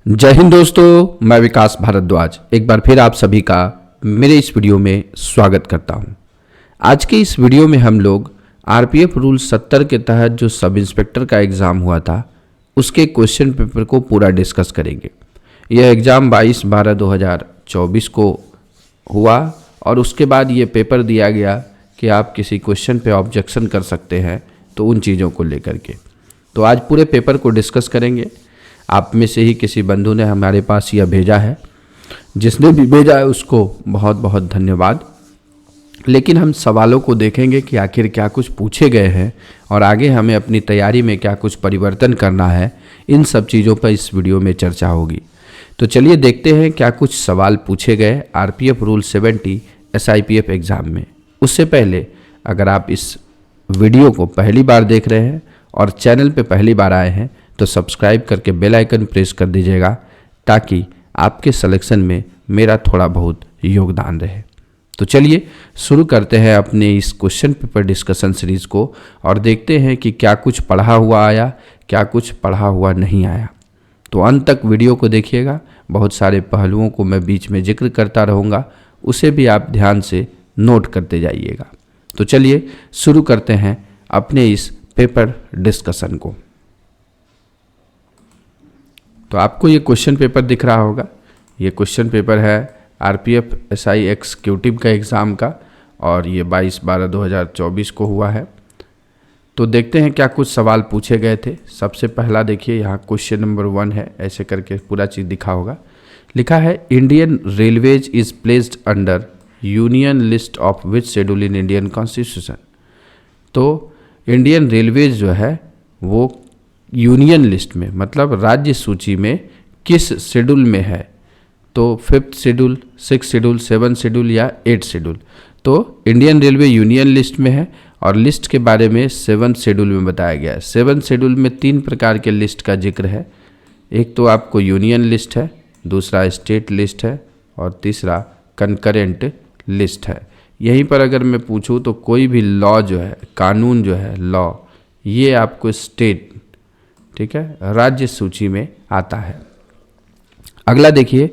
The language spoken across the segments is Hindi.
जय हिंद दोस्तों, मैं विकास भारद्वाज एक बार फिर आप सभी का मेरे इस वीडियो में स्वागत करता हूं। आज के इस वीडियो में हम लोग आरपीएफ रूल 70 के तहत जो सब इंस्पेक्टर का एग्ज़ाम हुआ था उसके क्वेश्चन पेपर को पूरा डिस्कस करेंगे। यह एग्ज़ाम 22/12/2024 को हुआ और उसके बाद ये पेपर दिया गया कि आप किसी क्वेश्चन पे ऑब्जेक्शन कर सकते हैं, तो उन चीज़ों को लेकर के तो आज पूरे पेपर को डिस्कस करेंगे। आप में से ही किसी बंधु ने हमारे पास यह भेजा है, जिसने भी भेजा है उसको बहुत बहुत धन्यवाद। लेकिन हम सवालों को देखेंगे कि आखिर क्या कुछ पूछे गए हैं और आगे हमें अपनी तैयारी में क्या कुछ परिवर्तन करना है, इन सब चीज़ों पर इस वीडियो में चर्चा होगी। तो चलिए देखते हैं क्या कुछ सवाल पूछे गए आरपीएफ रूल 70 एसआईपीएफ एग्ज़ाम में। उससे पहले अगर आप इस वीडियो को पहली बार देख रहे हैं और चैनल पे पहली बार आए हैं तो सब्सक्राइब करके बेल आइकन प्रेस कर दीजिएगा, ताकि आपके सिलेक्शन में मेरा थोड़ा बहुत योगदान रहे। तो चलिए शुरू करते हैं अपने इस क्वेश्चन पेपर डिस्कशन सीरीज़ को और देखते हैं कि क्या कुछ पढ़ा हुआ आया, क्या कुछ पढ़ा हुआ नहीं आया। तो अंत तक वीडियो को देखिएगा, बहुत सारे पहलुओं को मैं बीच में जिक्र करता रहूँगा, उसे भी आप ध्यान से नोट करते जाइएगा। तो चलिए शुरू करते हैं अपने इस पेपर डिस्कशन को। तो आपको ये क्वेश्चन पेपर दिख रहा होगा, ये क्वेश्चन पेपर है आरपीएफ एसआई एग्जीक्यूटिव का एग्ज़ाम का और ये 22/12/2024 को हुआ है। तो देखते हैं क्या कुछ सवाल पूछे गए थे। सबसे पहला देखिए, यहाँ क्वेश्चन नंबर 1 है, ऐसे करके पूरा चीज़ दिखा होगा। लिखा है Indian railways is placed under union list of which schedule in Indian constitution. तो इंडियन रेलवेज जो है वो यूनियन लिस्ट में, मतलब राज्य सूची में किस शेड्यूल में है, तो 5th schedule, 6th schedule, 7th schedule या 8th शेड्यूल। तो इंडियन रेलवे यूनियन लिस्ट में है और लिस्ट के बारे में 7th शेड्यूल में बताया गया है। 7th शेड्यूल में 3 प्रकार के लिस्ट का जिक्र है। एक तो आपको यूनियन लिस्ट है, दूसरा स्टेट लिस्ट है और तीसरा कंकरेंट लिस्ट है। यहीं पर अगर मैं पूछूं तो कोई भी लॉ जो है, कानून जो है, लॉ, ये आपको स्टेट, ठीक है, राज्य सूची में आता है। अगला देखिए,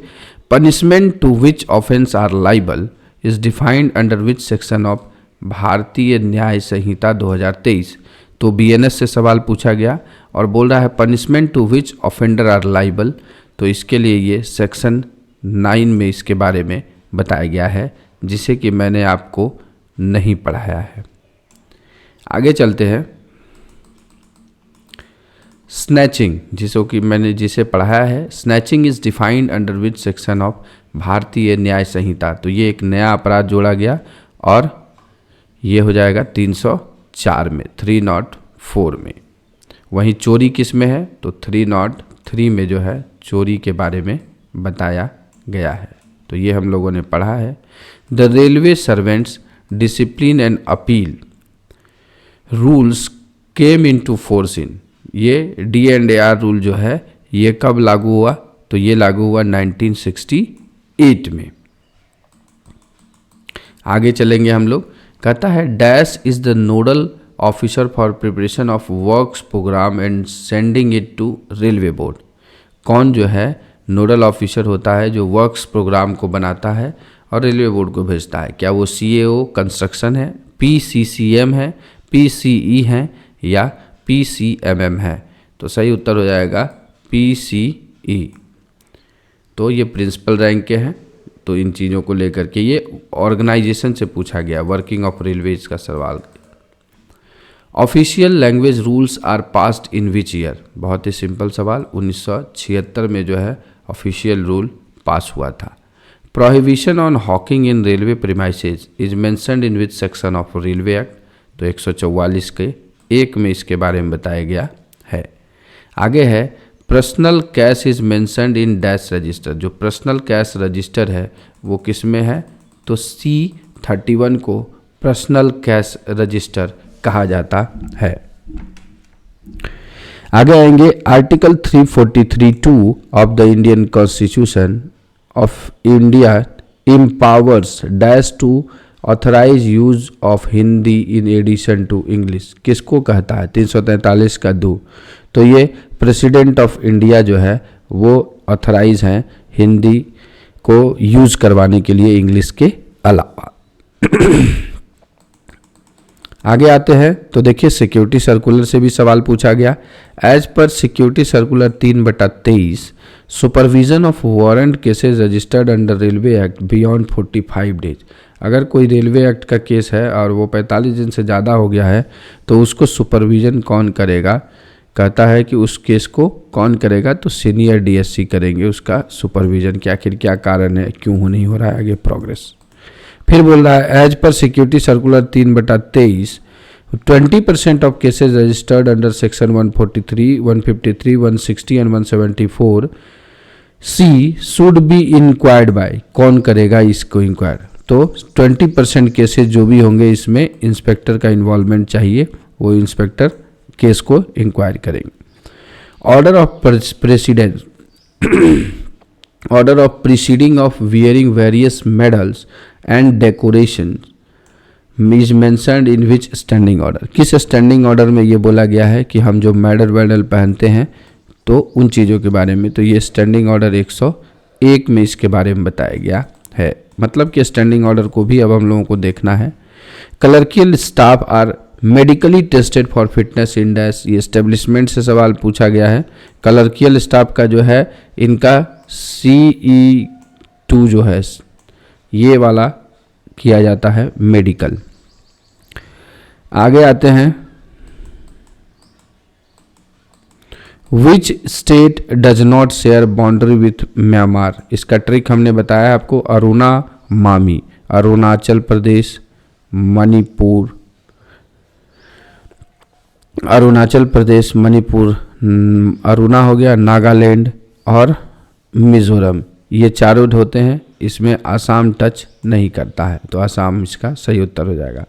punishment to which offence are liable is defined under which section of Bharatiya Nyaya संहिता 2023। तो बीएनएस से सवाल पूछा गया और बोल रहा है punishment to which offender are liable, तो इसके लिए ये सेक्शन 9 में इसके बारे में बताया गया है, जिसे कि मैंने आपको नहीं पढ़ाया है। आगे चलते हैं। स्नैचिंग, जिसे पढ़ाया है, snatching is defined under which section of Bharatiya Nyaya संहिता। तो ये एक नया अपराध जोड़ा गया और ये हो जाएगा 304 में, 304 में। वहीं चोरी किस में है, तो 303 में जो है चोरी के बारे में बताया गया है। तो ये हम लोगों ने पढ़ा है। The railway servants discipline and appeal rules came into force इन। ये D&AR रूल जो है ये कब लागू हुआ, तो ये लागू हुआ 1968 में। आगे चलेंगे हम लोग। कहता है dash is the nodal officer for preparation of works programme and sending it to railway board. कौन जो है नोडल ऑफिसर होता है जो वर्क्स प्रोग्राम को बनाता है और रेलवे बोर्ड को भेजता है? क्या वो CAO कंस्ट्रक्शन है, PCCM है, PCE है या PCMM है? तो सही उत्तर हो जाएगा PCE। तो ये प्रिंसिपल रैंक के हैं। तो इन चीज़ों को लेकर के ये ऑर्गेनाइजेशन से पूछा गया, वर्किंग ऑफ रेलवेज का सवाल। Official language rules are passed in which year? बहुत ही सिंपल सवाल, 1976 में जो है ऑफिशियल रूल पास हुआ था। Prohibition on hawking in railway premises is mentioned in which section of railway act? तो 144 के 1 में इसके बारे में बताया गया है। आगे है personal cash is mentioned in dash register. जो पर्सनल कैश रजिस्टर है वो किस में है, तो C31 को पर्सनल कैश रजिस्टर कहा जाता है। आगे आएंगे, article 343(2) of the Indian constitution of India empowers dash to authorise use of Hindi in addition to English. किसको कहता है? 343 का 2। तो ये प्रेसिडेंट ऑफ इंडिया जो है वो ऑथराइज हैं हिंदी को यूज़ करवाने के लिए इंग्लिश के अलावा। आगे आते हैं तो देखिए सिक्योरिटी सर्कुलर से भी सवाल पूछा गया। As per security circular 3/23 supervision of warrant cases registered under railway act beyond 45 days. अगर कोई रेलवे एक्ट का केस है और वो 45 दिन से ज़्यादा हो गया है तो उसको सुपरविजन कौन करेगा, कहता है कि उस केस को कौन करेगा, तो सीनियर डीएससी करेंगे उसका सुपरविजन कि आखिर क्या कारण है, क्यों नहीं हो रहा है आगे प्रोग्रेस। फिर बोल रहा है as per security circular 3/23 20% of cases registered under section 143, 153, 160 and 174 C should be inquired by. कौन करेगा इसको इंक्वायर, तो 20% केसेज जो भी होंगे इसमें इंस्पेक्टर का इन्वॉल्वमेंट चाहिए, वो इंस्पेक्टर केस को इंक्वायर करेंगे। Order of precedence order of preceding of wearing various medals and decoration is mentioned in which standing order. किस स्टैंडिंग ऑर्डर में ये बोला गया है कि हम जो मेडल पहनते हैं तो उन चीज़ों के बारे में, तो ये स्टैंडिंग ऑर्डर 101 में इसके बारे में बताया गया है। मतलब कि स्टैंडिंग ऑर्डर को भी अब हम लोगों को देखना है। Clerical staff are medically tested for fitness in dash, ये एस्टेब्लिशमेंट से सवाल पूछा गया है। क्लर्कियल स्टाफ का जो है इनका CE2 जो है ये वाला किया जाता है मेडिकल। आगे आते हैं which state does not share boundary with Myanmar. इसका ट्रिक हमने बताया आपको, अरुणा मामी, अरुणाचल प्रदेश, मणिपुर, अरुणाचल प्रदेश, मणिपुर, अरुणा हो गया, नागालैंड और मिजोरम, ये चारों होते हैं। इसमें आसाम टच नहीं करता है, तो आसाम इसका सही उत्तर हो जाएगा।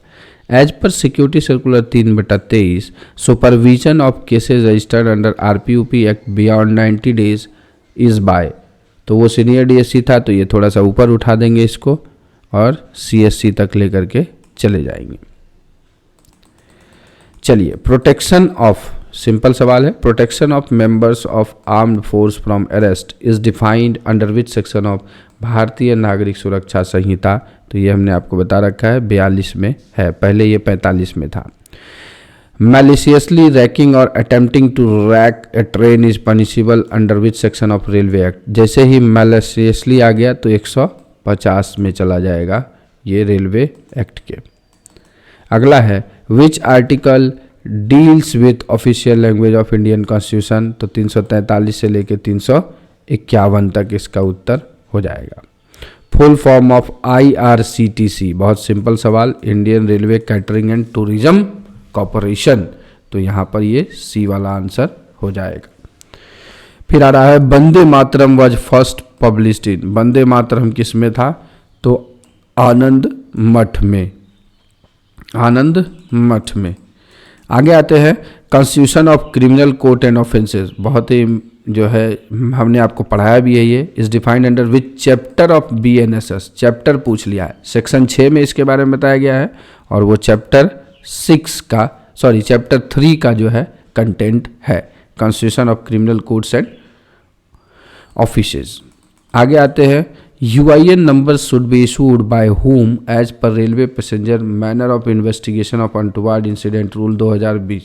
As per security circular 3/23 supervision of cases registered under RPUP act beyond 90 days is by, तो वो सीनियर DSC था तो ये थोड़ा सा ऊपर उठा देंगे इसको और CSC तक लेकर के चले जाएंगे। चलिए प्रोटेक्शन ऑफ, सिंपल सवाल है, protection of members of armed force from arrest is defined under which section of Bharatiya Nagarik सुरक्षा संहिता, तो ये हमने आपको बता रखा है 42 में है, पहले ये 45 में था। मैलिशियसली रैकिंग और attempting to wreck a train is punishable under which section of railway act. जैसे ही मैलिशियसली आ गया तो 150 में चला जाएगा ये रेलवे एक्ट के। अगला है which article deals with official language of Indian constitution, तो 343 से लेकर 351 तक इसका उत्तर हो जाएगा। फुल फॉर्म ऑफ IRCTC, बहुत सिंपल सवाल, Indian railway catering and tourism corporation, तो यहाँ पर ये C वाला आंसर हो जाएगा। फिर आ रहा है Vande Mataram was first published in, Vande Mataram किस में था, तो आनंद मठ में, आनंद मठ में। आगे आते हैं constitution of criminal court and offences, बहुत ही जो है हमने आपको पढ़ाया भी है, ये is defined under which chapter of BNSS, chapter पूछ लिया है, सेक्शन 6 में इसके बारे में बताया गया है और वो चैप्टर 3 का जो है कंटेंट है, constitution of criminal courts and offices. आगे आते हैं UIN number should be issued by whom as per railway passenger manner of investigation of untoward incident rule 2020,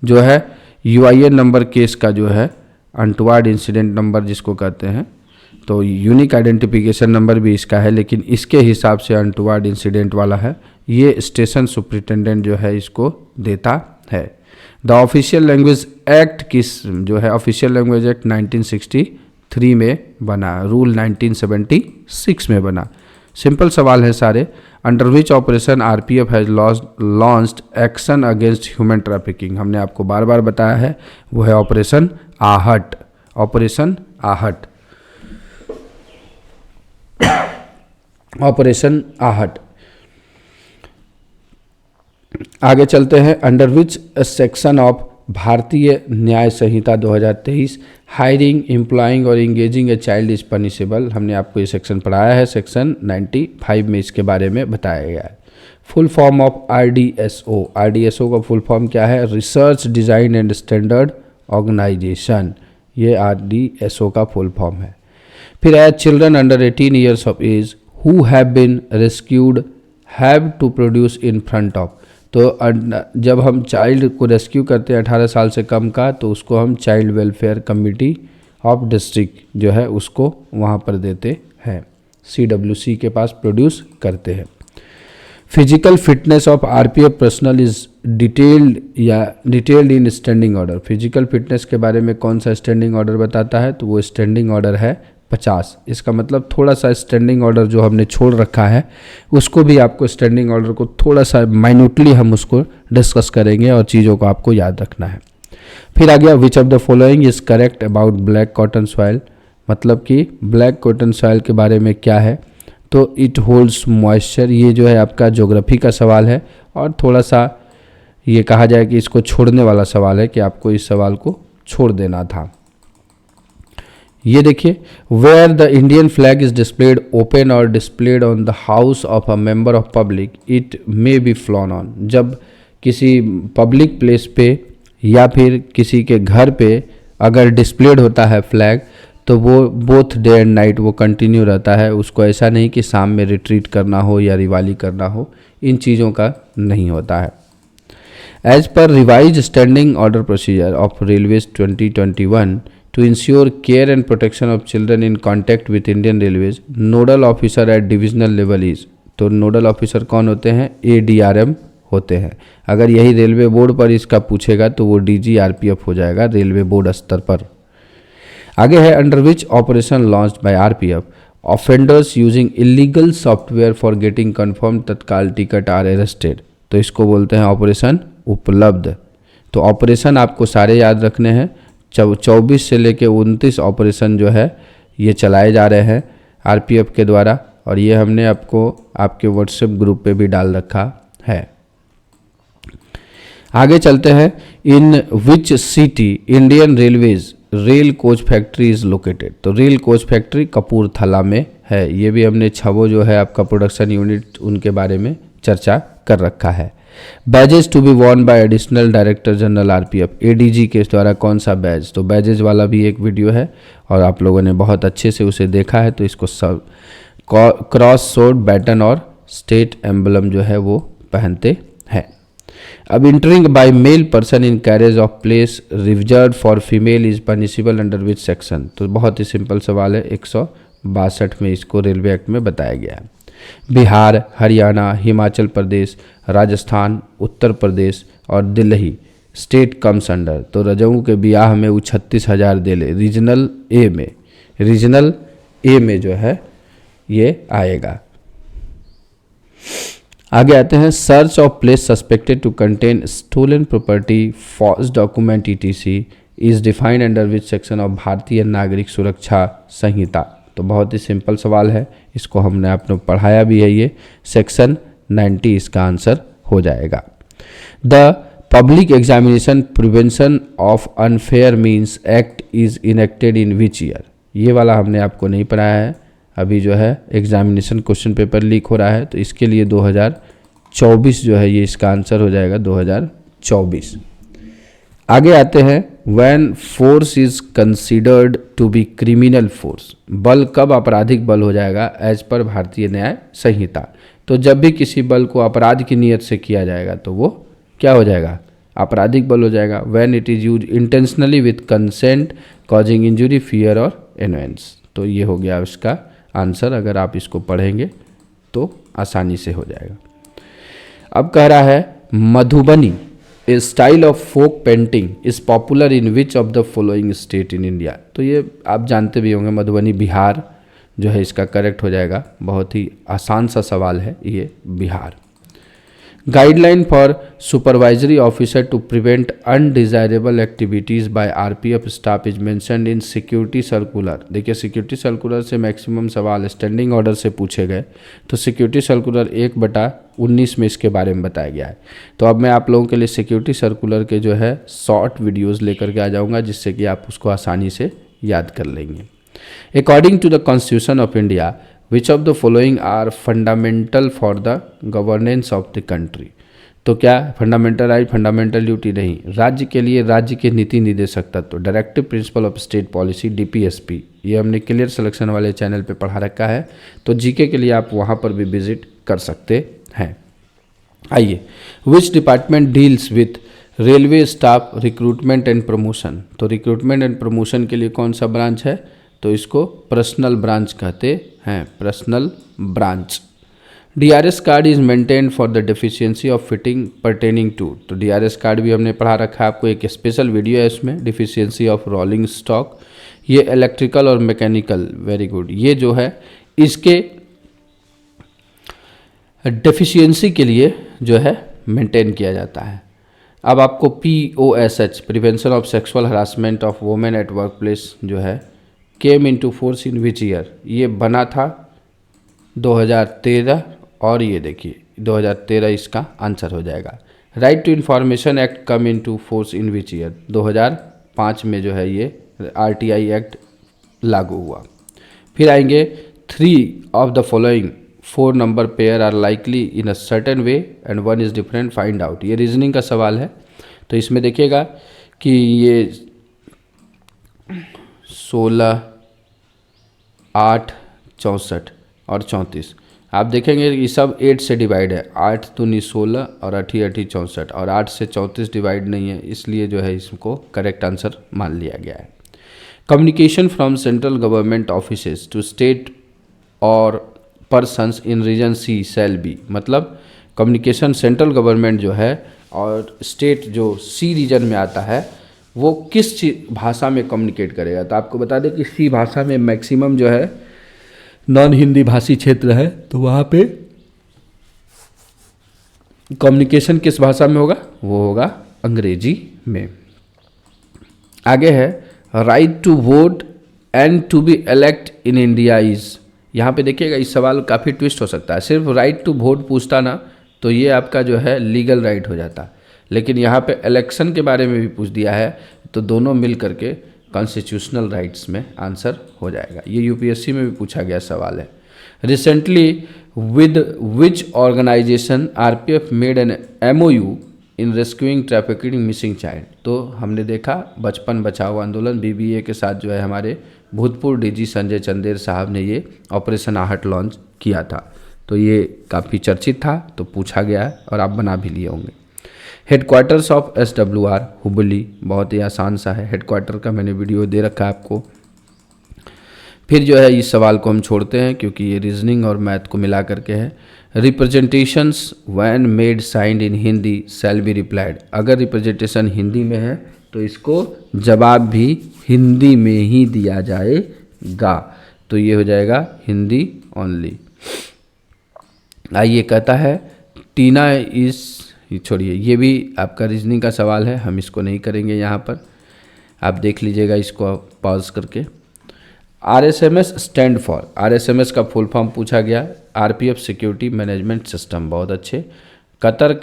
जो है UIN नंबर केस का जो है अनटुवर्ड इंसिडेंट नंबर जिसको कहते हैं, तो यूनिक आइडेंटिफिकेशन नंबर भी इसका है, लेकिन इसके हिसाब से अनटुवर्ड इंसिडेंट वाला है, ये स्टेशन सुपरिटेंडेंट जो है इसको देता है। द ऑफिशियल लैंग्वेज एक्ट किस जो है, ऑफिशियल लैंग्वेज एक्ट 1963 में बना, रूल 1976 में बना। सिंपल सवाल है सारे। Under which operation RPF has launched action against human trafficking, हमने आपको बार बार बताया है, वो है ऑपरेशन आहट, ऑपरेशन आहट, ऑपरेशन आहट। आगे चलते हैं, under which section of Bharatiya Nyaya Samhita 2023 hiring, employing और engaging a child is punishable, हमने आपको ये सेक्शन पढ़ाया है, सेक्शन 95 में इसके बारे में बताया गया है। फुल फॉर्म ऑफ RDSO का फुल फॉर्म क्या है, research design and standard organisation, ये RDSO का फुल फॉर्म है। फिर है children under 18 years of age who have been rescued have to produce in front of. तो जब हम चाइल्ड को रेस्क्यू करते हैं 18 साल से कम का, तो उसको हम child welfare committee of district जो है उसको वहाँ पर देते हैं, CWC के पास प्रोड्यूस करते हैं। Physical fitness of RPF personal is detailed in standing order. Physical fitness के बारे में कौन सा स्टैंडिंग ऑर्डर बताता है, तो वो स्टैंडिंग ऑर्डर है 50। इसका मतलब थोड़ा सा स्टैंडिंग ऑर्डर जो हमने छोड़ रखा है उसको भी आपको स्टैंडिंग ऑर्डर को थोड़ा सा माइन्यूटली हम उसको डिस्कस करेंगे और चीज़ों को आपको याद रखना है। फिर आ गया विच of the following is correct about black cotton soil. मतलब कि ब्लैक कॉटन सॉइल के बारे में क्या है, तो इट होल्ड्स मॉइस्चर। ये जो है आपका ज्योग्राफी का सवाल है और थोड़ा सा ये कहा जाए कि इसको छोड़ने वाला सवाल है कि आपको इस सवाल को छोड़ देना था। ये देखिए, where the Indian flag is displayed open or displayed on the house of a member of public it may be flown on. जब किसी पब्लिक प्लेस पे या फिर किसी के घर पे अगर डिस्प्लेड होता है फ्लैग, तो वो बोथ डे एंड नाइट वो कंटिन्यू रहता है। उसको ऐसा नहीं कि शाम में रिट्रीट करना हो या रिवाली करना हो, इन चीज़ों का नहीं होता है। As per revise standing order procedure of railways 2021 to ensure care and protection of children in contact with Indian railways, nodal officer at divisional level is. तो नोडल ऑफिसर कौन होते हैं, ADRM होते हैं। अगर यही रेलवे बोर्ड पर इसका पूछेगा तो वो DG RPF हो जाएगा रेलवे बोर्ड स्तर पर। आगे है under which operation launched by RPF offenders using illegal software for getting confirm तत्काल टिकट आर अरेस्टेड। तो इसको बोलते हैं ऑपरेशन उपलब्ध। तो ऑपरेशन आपको सारे याद रखने हैं। 24 से लेके 29 ऑपरेशन जो है ये चलाए जा रहे हैं RPF के द्वारा, और ये हमने आपको आपके व्हाट्सएप ग्रुप पे भी डाल रखा है। आगे चलते हैं, in which city Indian railways rail coach factory is located. तो रेल कोच फैक्ट्री कपूरथला में है। ये भी हमने छवो जो है आपका प्रोडक्शन यूनिट उनके बारे में चर्चा कर रखा है। Badges to be worn by additional director general RPF, ADG के द्वारा कौन सा बैज। तो बैजेज वाला भी एक वीडियो है और आप लोगों ने बहुत अच्छे से उसे देखा है। तो इसको सब क्रॉस सोर्ड बैटन और स्टेट एम्बलम जो है वो पहनते हैं। अब entering by male person in carriage of place reserve for female is punishable under which section. तो बहुत ही सिंपल सवाल है, 162 में इसको रेलवे एक्ट में बताया गया है। बिहार, हरियाणा, हिमाचल प्रदेश, राजस्थान, उत्तर प्रदेश और दिल्ली स्टेट कम्स अंडर। तो रजऊ के ब्याह में वो 36,000 दे ले, रीजनल ए में जो है ये आएगा। आगे आते हैं, search of place suspected to contain stolen property false document ETC is defined under which section of Bharatiya Nagarik सुरक्षा संहिता। तो बहुत ही सिंपल सवाल है, इसको हमने आपने पढ़ाया भी है। ये सेक्शन 90 इसका आंसर हो जाएगा। The public examination prevention of unfair means act is enacted in which year. ये वाला हमने आपको नहीं पढ़ाया है। अभी जो है एग्जामिनेशन क्वेश्चन पेपर लीक हो रहा है, तो इसके लिए 2024 जो है ये इसका आंसर हो जाएगा 2024। आगे आते हैं, when force is considered to be criminal force. बल कब आपराधिक बल हो जाएगा एज पर भारतीय न्याय संहिता। तो जब भी किसी बल को अपराध की नीयत से किया जाएगा तो वो क्या हो जाएगा, आपराधिक बल हो जाएगा। When it is use intentionally with consent causing injury, fear और एनवेंस। तो ये हो गया उसका आंसर। अगर आप इसको पढ़ेंगे तो आसानी से हो जाएगा। अब कह रहा है, Madhubani a style of folk painting is popular in which of the following state in India. तो ये आप जानते भी होंगे, मधुबनी बिहार जो है इसका करेक्ट हो जाएगा। बहुत ही आसान सा सवाल है ये, Bihar. Guideline for supervisory officer to prevent undesirable activities by RPF staff is mentioned in security circular. देखिए, सिक्योरिटी सर्कुलर से मैक्सिमम सवाल स्टैंडिंग ऑर्डर से पूछे गए। तो सिक्योरिटी सर्कुलर 1/19 में इसके बारे में बताया गया है। तो अब मैं आप लोगों के लिए सिक्योरिटी सर्कुलर के जो है शॉर्ट वीडियोज़ लेकर के आ जाऊँगा, जिससे कि आप उसको आसानी से याद कर लेंगे। According to the constitution of India which of the following are fundamental for the governance of the country. तो क्या फंडामेंटल राइट, फंडामेंटल ड्यूटी नहीं। राज्य के लिए राज्य के नीति निर्देशक तत्व, directive principle of state policy, DPSP, ये हमने क्लियर सिलेक्शन वाले चैनल पे पढ़ा रखा है, तो जीके के लिए आप वहाँ पर भी विजिट कर सकते हैं। आइए, which department deals with railway staff recruitment and promotion, तो रिक्रूटमेंट एंड प्रमोशन के लिए कौन सा ब्रांच है, तो इसको पर्सनल ब्रांच कहते हैं, personal branch. DRS card is maintained for the deficiency of fitting pertaining to, तो डीआरएस कार्ड भी हमने पढ़ा रखा है आपको, एक स्पेशल वीडियो है इसमें, डिफिशियंसी ऑफ रोलिंग स्टॉक, ये इलेक्ट्रिकल और मैकेनिकल, वेरी गुड, ये जो है इसके डेफिशिएंसी के लिए जो है मेंटेन किया जाता है। अब आपको POSH, prevention of sexual harassment of women at work place जो है, came into force in which year, ये बना था 2013, और ये देखिए 2013 इसका आंसर हो जाएगा। Right to information act come into force in which year, 2005 में जो है ये RTI एक्ट लागू हुआ। फिर आएंगे 3 of the following 4 number pair are likely in a certain way and 1 is different, find out, ये रीजनिंग का सवाल है। तो इसमें देखिएगा कि ये 16, 8, 64 और 34, आप देखेंगे ये सब 8 से डिवाइड है, 8 दूनी 16 और 8 8 64, और 8 से 34 डिवाइड नहीं है, इसलिए जो है इसको करेक्ट आंसर मान लिया गया है। Communication from central government offices to state or persons in region C shall be, मतलब कम्युनिकेशन सेंट्रल गवर्नमेंट जो है और स्टेट जो सी रीजन में आता है वो किस भाषा में कम्युनिकेट करेगा। तो आपको बता दें कि सी भाषा में मैक्सिमम जो है नॉन हिंदी भाषी क्षेत्र है, तो वहाँ पे कम्युनिकेशन किस भाषा में होगा, वो होगा अंग्रेजी में। आगे है right to vote and to be elect in India is, यहाँ पे देखिएगा इस सवाल काफ़ी ट्विस्ट हो सकता है, सिर्फ राइट टू वोट पूछता ना तो ये आपका जो है लीगल राइट हो जाता, लेकिन यहाँ पे इलेक्शन के बारे में भी पूछ दिया है, तो दोनों मिल करके कॉन्स्टिट्यूशनल राइट्स में आंसर हो जाएगा। ये यूपीएससी में भी पूछा गया सवाल है। Recently with which organisation RPF made an MOU in rescuing trafficking missing child, तो हमने देखा बचपन बचाओ आंदोलन BBA के साथ जो है हमारे भूतपूर्व DG संजय चंदेर साहब ने ये ऑपरेशन आहट लॉन्च किया था, तो ये काफ़ी चर्चित था, तो पूछा गया है और आप बना भी लिए होंगे। हेडक्वार्टर्स ऑफ SWR हुबली, बहुत ही आसान सा है, हेडक्वार्टर का मैंने वीडियो दे रखा है आपको। फिर जो है इस सवाल को हम छोड़ते हैं क्योंकि ये रीजनिंग और मैथ को मिला करके है। Representations when made signed in Hindi shall be replied, अगर रिप्रेजेंटेशन हिंदी में है तो इसको जवाब भी हिंदी में ही दिया जाएगा, तो ये हो जाएगा हिंदी ओनली। आइए कहता है टीना इस, छोड़िए ये भी आपका रीजनिंग का सवाल है, हम इसको नहीं करेंगे यहाँ पर, आप देख लीजिएगा इसको पॉज करके। RSMS स्टैंड फॉर, RSMS का फुल फॉर्म पूछा गया, RPF सिक्योरिटी मैनेजमेंट सिस्टम, बहुत अच्छे। Quarter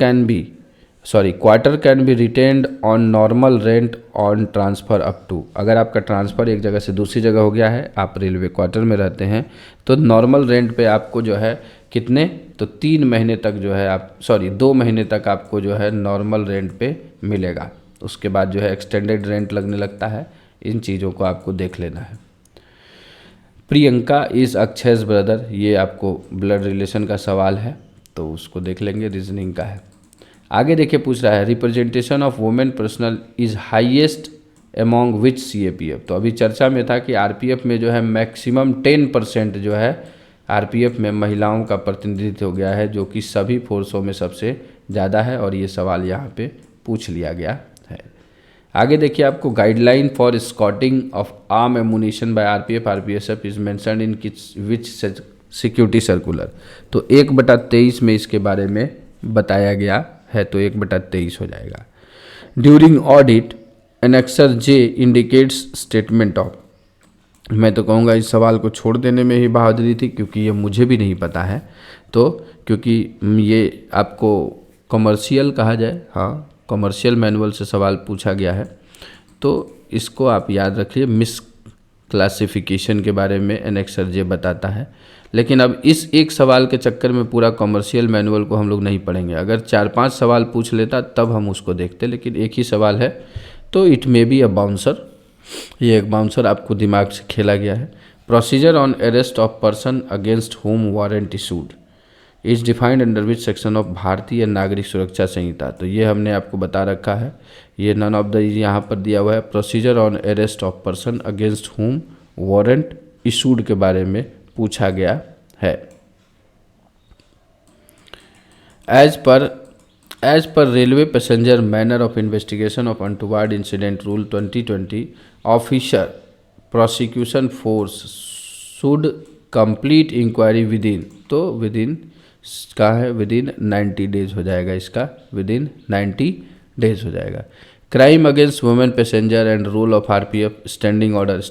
can be retained on normal rent on transfer up to, अगर आपका ट्रांसफ़र एक जगह से दूसरी जगह हो गया है, आप रेलवे क्वार्टर में रहते हैं, तो नॉर्मल रेंट पे आपको जो है कितने, तो 3 महीने तक जो है 2 महीने तक आपको जो है नॉर्मल रेंट पे मिलेगा, उसके बाद जो है एक्सटेंडेड रेंट लगने लगता है। इन चीज़ों को आपको देख लेना है। प्रियंका इज़ अक्षय's ब्रदर, ये आपको ब्लड रिलेशन का सवाल है, तो उसको देख लेंगे, रीजनिंग का है। आगे देखिए पूछ रहा है representation of women personal is highest among which CAPF, तो अभी चर्चा में था कि RPF में जो है मैक्सिमम 10% जो है RPF में महिलाओं का प्रतिनिधित्व हो गया है, जो कि सभी फोर्सों में सबसे ज़्यादा है, और ये सवाल यहाँ पे पूछ लिया गया है। आगे देखिए आपको guideline for escorting of arm ammunition by RPF RPSF is mentioned in which security circular, तो 1/23 में इसके बारे में बताया गया है, तो 1/23 हो जाएगा। During audit annexure J indicates statement of, मैं तो कहूँगा इस सवाल को छोड़ देने में ही बहादुरी थी, क्योंकि ये मुझे भी नहीं पता है, तो क्योंकि ये आपको कमर्शियल कहा जाए, हाँ कमर्शियल मैनुअल से सवाल पूछा गया है, तो इसको आप याद रखिए, मिस क्लासिफिकेशन के बारे में एनेक्सर जे बताता है। लेकिन अब इस एक सवाल के चक्कर में पूरा कॉमर्शियल मैनुअल को हम लोग नहीं पढ़ेंगे। अगर 4-5 सवाल पूछ लेता तब हम उसको देखते, लेकिन एक ही सवाल है तो it may be a bouncer. ये एक बाउंसर आपको दिमाग से खेला गया है। Procedure on arrest of person against whom warrant issued is defined under which section of Bharatiya Nagarik सुरक्षा संहिता। तो ये हमने आपको बता रखा है, ये नन ऑफ द यहाँ पर दिया हुआ है। Procedure on arrest of person against whom warrant issued के बारे में पूछा गया है। As per railway passenger manner of investigation of untoward incident rule 2020 officer prosecution force should complete inquiry within, तो विदिन का है विदिन 90 डेज हो जाएगा, इसका विदिन 90 डेज हो जाएगा। Crime against women passenger and rule of RPF standing order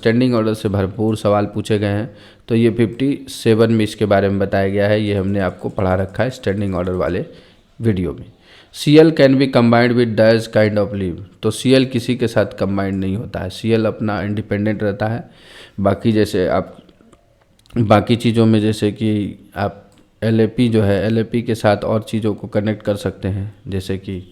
से भरपूर सवाल पूछे गए हैं। तो ये 57 में इसके बारे में बताया गया है, ये हमने आपको पढ़ा रखा है स्टैंडिंग ऑर्डर वाले वीडियो में। CL can be combined with dash kind of leave, तो सीएल किसी के साथ कंबाइंड नहीं होता है, सीएल अपना इंडिपेंडेंट रहता है। बाकी जैसे आप बाकी चीज़ों में जैसे कि आप एलएपी जो है, एलएपी के साथ और चीज़ों को कनेक्ट कर सकते हैं, जैसे कि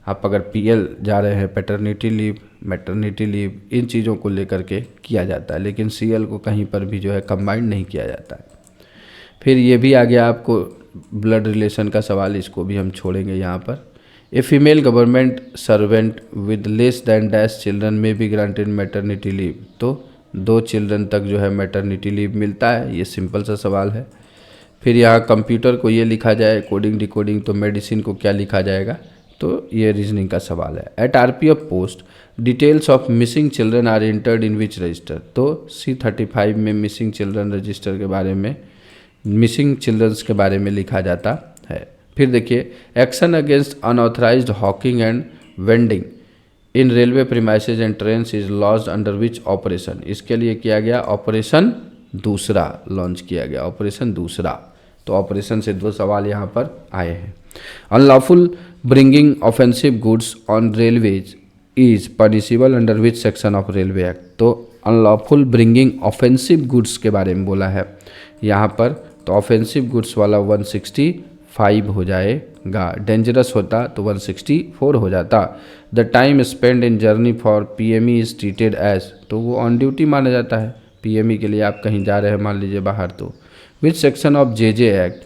आप अगर पीएल जा रहे हैं, पैटर्निटी लीव, मैटरनिटी लीव, इन चीज़ों को लेकर के किया जाता है, लेकिन सीएल को कहीं पर भी जो है कंबाइंड नहीं किया जाता है। फिर ये भी आ गया आपको ब्लड रिलेशन का सवाल, इसको भी हम छोड़ेंगे यहाँ पर। A female government servant with less than dash children में बी ग्रांटेड मैटरनिटी लीव, तो 2 चिल्ड्रन तक जो है मैटरनिटी लीव मिलता है, ये सिंपल सा सवाल है। फिर यहाँ कंप्यूटर को ये लिखा जाए कोडिंग डिकोडिंग, तो मेडिसिन को क्या लिखा जाएगा, तो ये रीजनिंग का सवाल है। At RPF post details of missing children are entered in which register, तो C35 में मिसिंग चिल्ड्रन रजिस्टर के बारे में, मिसिंग चिल्ड्रंस के बारे में लिखा जाता है। फिर देखिए action against unauthorised hawking and vending in railway premises and train is launched under which operation, इसके लिए किया गया ऑपरेशन दूसरा लॉन्च किया गया, ऑपरेशन दूसरा। तो ऑपरेशन से 2 सवाल यहाँ पर आए हैं। Unlawful bringing offensive goods on railways is punishable under which section of railway act, तो अनलॉफुल ब्रिंगिंग ऑफेंसिव गुड्स के बारे में बोला है यहाँ पर, तो ऑफेंसिव गुड्स वाला 165 हो जाएगा, डेंजरस होता तो 164 हो जाता। The time spend in journey for PME is treated as, तो वो ऑन ड्यूटी माना जाता है, पीएमई के लिए आप कहीं जा रहे हैं मान लीजिए बाहर, तो विच सेक्शन ऑफ जेजे एक्ट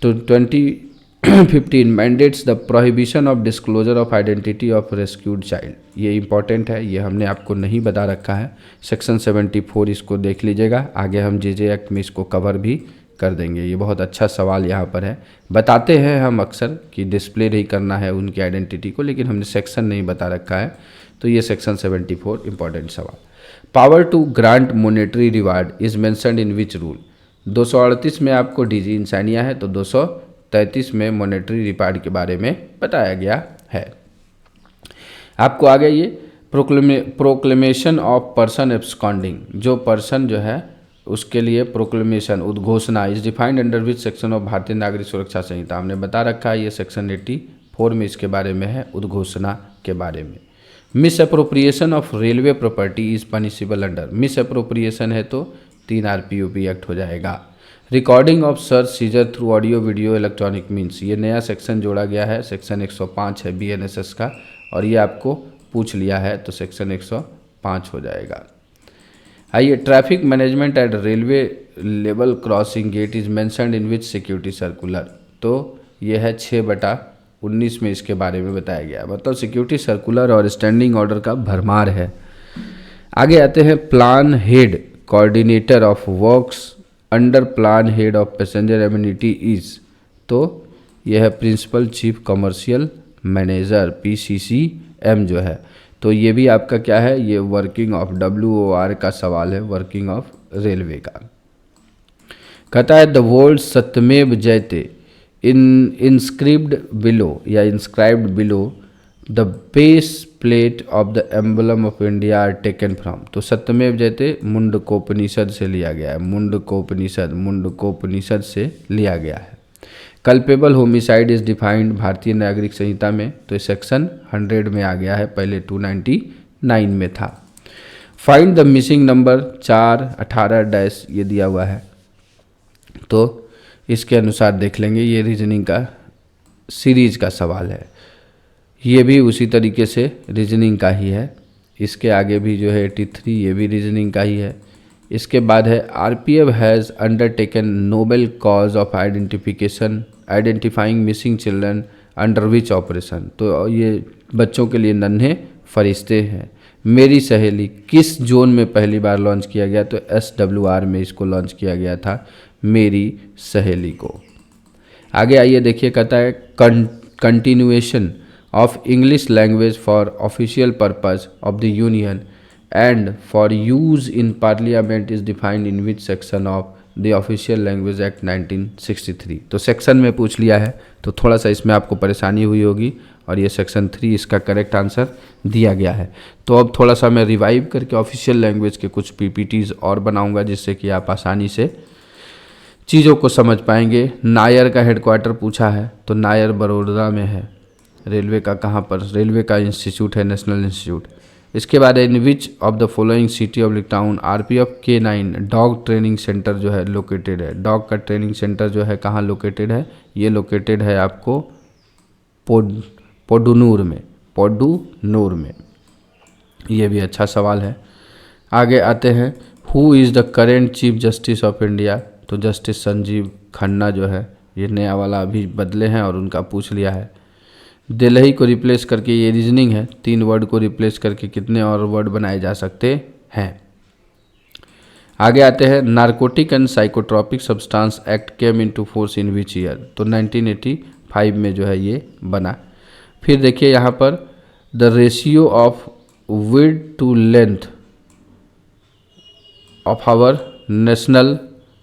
तो 2015 mandates the prohibition of disclosure of identity of rescued child, ये इंपॉर्टेंट है, ये हमने आपको नहीं बता रखा है। सेक्शन 74 इसको देख लीजिएगा, आगे हम जेजे एक्ट में इसको कवर भी कर देंगे। ये बहुत अच्छा सवाल यहाँ पर है, बताते हैं हम अक्सर कि डिस्प्ले नहीं करना है उनकी आइडेंटिटी को, लेकिन हमने सेक्शन नहीं बता रखा है, तो ये सेक्शन 74 इंपॉर्टेंट सवाल। Power to grant monetary reward is mentioned in which rule, 238 में आपको डीजी इंसानिया है, तो 233 में मॉनेटरी रिवार्ड के बारे में बताया गया है। आपको आ गया ये प्रोक्लेमेशन ऑफ पर्सन एब्सकॉन्डिंग, जो पर्सन जो है उसके लिए प्रोक्लेमेशन उद्घोषणा is defined under which section of Bharatiya Nagarik सुरक्षा संहिता, हमने बता रखा है, ये सेक्शन 84 में इसके बारे में है, उद्घोषणा के बारे में। Miss appropriation of railway property is punishable under, miss appropriation है तो 3 आरपीओपी एक्ट हो जाएगा। Recording of search seizure through audio video electronic means, ये नया सेक्शन जोड़ा गया है, सेक्शन 105 है बीएनएसएस का, और ये आपको पूछ लिया है तो सेक्शन 105 हो जाएगा। आइए, traffic management at railway level crossing gate is mentioned in which security circular, तो ये है 6/19 में इसके बारे में बताया गया, मतलब सिक्योरिटी सर्कुलर और स्टैंडिंग ऑर्डर का भरमार है। आगे आते हैं plan head coordinator of works under plan head of passenger amenity is, तो यह है principal chief commercial manager PCCM जो है, तो ये भी आपका क्या है, ये वर्किंग ऑफ WOR का सवाल है, वर्किंग ऑफ रेलवे का। कहता है the word Satyamev Jayate inscribed below या inscribed below the base plate of the emblem of India are taken from, तो सत्यमेव जयते मुंडकोपनिषद से लिया गया है, मुंडकोपनिषद से लिया गया है। कल्पेबल होमिसाइड इज डिफाइंड भारतीय नागरिक संहिता में, तो सेक्शन 100 में आ गया है, पहले 299 में था। फाइंड द मिसिंग नंबर 418 ये दिया हुआ है, तो इसके अनुसार देख लेंगे। ये रीजनिंग का सीरीज का सवाल है, ये भी उसी तरीके से रीजनिंग का ही है। इसके आगे भी जो है 83 ये भी रीजनिंग का ही है। इसके बाद है RPF has undertaken Nobel cause of identifying missing children under which operation, तो ये बच्चों के लिए नन्हे फरिश्ते हैं। मेरी सहेली किस जोन में पहली बार लॉन्च किया गया, तो SWR में इसको लॉन्च किया गया था, मेरी सहेली को। आगे आइए देखिए, कहता है continuation of English language for official purpose of the union and for use in parliament is defined in which section of the official language act 1963। तो सेक्शन में पूछ लिया है, तो थोड़ा सा इसमें आपको परेशानी हुई होगी, और ये सेक्शन 3 इसका करेक्ट आंसर दिया गया है। तो अब थोड़ा सा मैं रिवाइव करके ऑफिशियल लैंग्वेज के कुछ PPTs और बनाऊंगा, जिससे कि आप आसानी से चीज़ों को समझ पाएंगे। नायर का हेडक्वार्टर पूछा है, तो नायर बड़ौदा में है। रेलवे का कहाँ पर, रेलवे का इंस्टीट्यूट है नेशनल इंस्टीट्यूट। इसके बाद in which of the following city of town RPF K9 dog training centre जो है लोकेटेड है। डॉग का ट्रेनिंग सेंटर जो है कहाँ लोकेटेड है, ये लोकेटेड है आपको पोडुनूर में। ये भी अच्छा सवाल है। आगे आते हैं, who is the current chief justice of India, तो जस्टिस संजीव खन्ना जो है, ये नया वाला अभी बदले हैं और उनका पूछ लिया है। दिल्ली को रिप्लेस करके, ये रीजनिंग है, 3 वर्ड को रिप्लेस करके कितने और वर्ड बनाए जा सकते हैं। आगे आते हैं, narcotic and psychotropic substance act came into force in which year, तो 1985 में जो है ये बना। फिर देखिए यहाँ पर the ratio of width to length of our national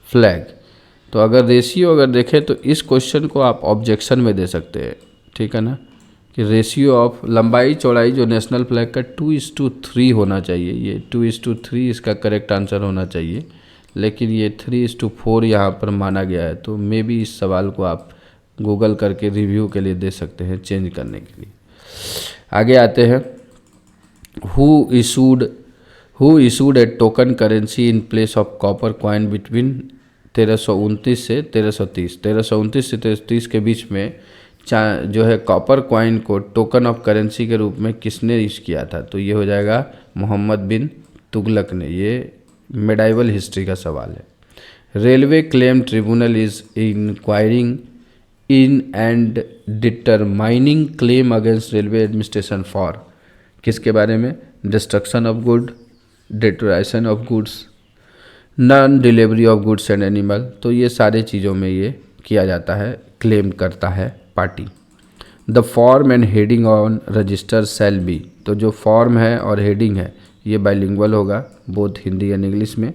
flag, तो अगर रेशियो अगर देखें तो इस क्वेश्चन को आप ऑब्जेक्शन में दे सकते हैं, ठीक है ना, कि रेशियो ऑफ लंबाई चौड़ाई जो नेशनल फ्लैग का 2:3 होना चाहिए, ये 2:3 इसका करेक्ट आंसर होना चाहिए, लेकिन ये 3:4 यहाँ पर माना गया है। तो मे बी इस सवाल को आप गूगल करके रिव्यू के लिए दे सकते हैं, चेंज करने के लिए। आगे आते हैं, who issued A token currency in place of copper coin between 1329 से 1330। 1329 से 1330 के बीच में जो है कॉपर कॉइन को टोकन ऑफ करेंसी के रूप में किसने यूज किया था, तो ये हो जाएगा मोहम्मद बिन तुगलक ने। ये मेडाइवल हिस्ट्री का सवाल है। Railway claim tribunal is enquiring in and determining claim against railway administration for, किसके बारे में, destruction of good, deterioration of goods, non delivery of goods and animal, तो ये सारे चीज़ों में ये किया जाता है, क्लेम करता है party. The form and heading on register shall be, तो जो फॉर्म है और हेडिंग है ये बाइलिंगुअल होगा, बोथ हिंदी एंड इंग्लिश में।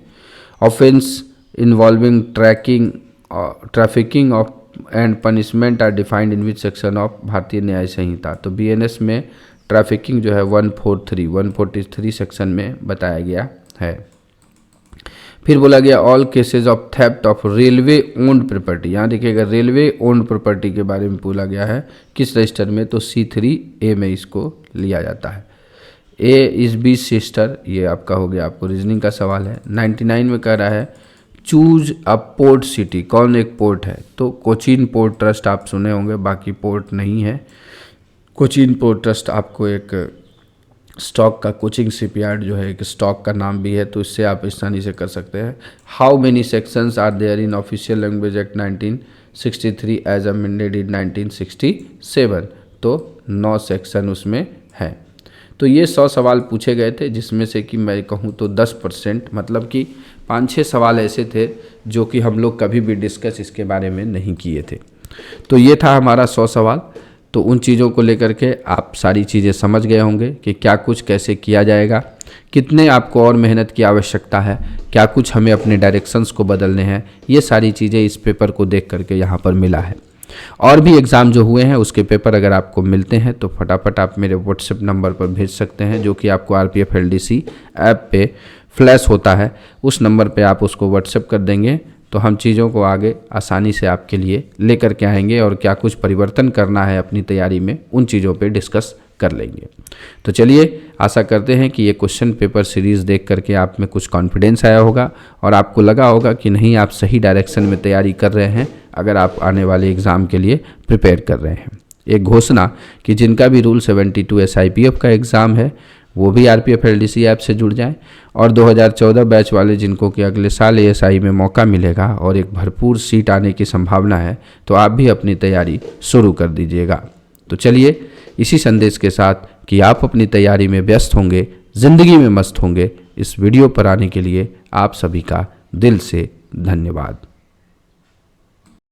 Offence involving trafficking of and punishment are defined in which section of Bharatiya Nyaya संहिता, तो BNS में ट्रैफिकिंग जो है 143 सेक्शन में बताया गया है। फिर बोला गया all cases of theft of railway owned property, यहाँ देखिएगा रेलवे ओन्ड प्रॉपर्टी के बारे में बोला गया है, किस रजिस्टर में, तो C3A में इसको लिया जाता है। ए इज बी सिस्टर, ये आपका हो गया, आपको रीजनिंग का सवाल है। 99 में कह रहा है चूज अ पोर्ट सिटी, कौन एक पोर्ट है, तो कोचीन पोर्ट ट्रस्ट आप सुने होंगे, बाकी पोर्ट नहीं है। कोचीन पोर्ट ट्रस्ट आपको एक स्टॉक का, कोचिंग शिपयार्ड जो है एक स्टॉक का नाम भी है, तो इससे आप आसानी से कर सकते हैं। How many sections are there in official language act 1963 as amended in 1967, तो 9 सेक्शन उसमें है। तो ये 100 सवाल पूछे गए थे, जिसमें से कि मैं कहूँ तो 10%, मतलब कि 5-6 सवाल ऐसे थे जो कि हम लोग कभी भी डिस्कस इसके बारे में नहीं किए थे। तो ये था हमारा 100 सवाल। तो उन चीज़ों को लेकर के आप सारी चीज़ें समझ गए होंगे कि क्या कुछ कैसे किया जाएगा, कितने आपको और मेहनत की आवश्यकता है, क्या कुछ हमें अपने डायरेक्शंस को बदलने हैं, ये सारी चीज़ें इस पेपर को देख करके यहाँ पर मिला है। और भी एग्ज़ाम जो हुए हैं उसके पेपर अगर आपको मिलते हैं तो फटाफट आप मेरे व्हाट्सएप नंबर पर भेज सकते हैं, जो कि आपको RPF LDC ऐप पे फ्लैश होता है, उस नंबर पे आप उसको व्हाट्सएप कर देंगे तो हम चीज़ों को आगे आसानी से आपके लिए लेकर के आएंगे और क्या कुछ परिवर्तन करना है अपनी तैयारी में, उन चीज़ों पे डिस्कस कर लेंगे। तो चलिए, आशा करते हैं कि ये क्वेश्चन पेपर सीरीज़ देख करके आप में कुछ कॉन्फिडेंस आया होगा और आपको लगा होगा कि नहीं, आप सही डायरेक्शन में तैयारी कर रहे हैं अगर आप आने वाले एग्ज़ाम के लिए प्रिपेयर कर रहे हैं। एक घोषणा कि जिनका भी रूल 72 SIPF का एग्ज़ाम है वो भी RPF LDC ऐप से जुड़ जाएं, और 2014 बैच वाले जिनको कि अगले साल ASI में मौका मिलेगा और एक भरपूर सीट आने की संभावना है, तो आप भी अपनी तैयारी शुरू कर दीजिएगा। तो चलिए, इसी संदेश के साथ कि आप अपनी तैयारी में व्यस्त होंगे, ज़िंदगी में मस्त होंगे, इस वीडियो पर आने के लिए आप सभी का दिल से धन्यवाद।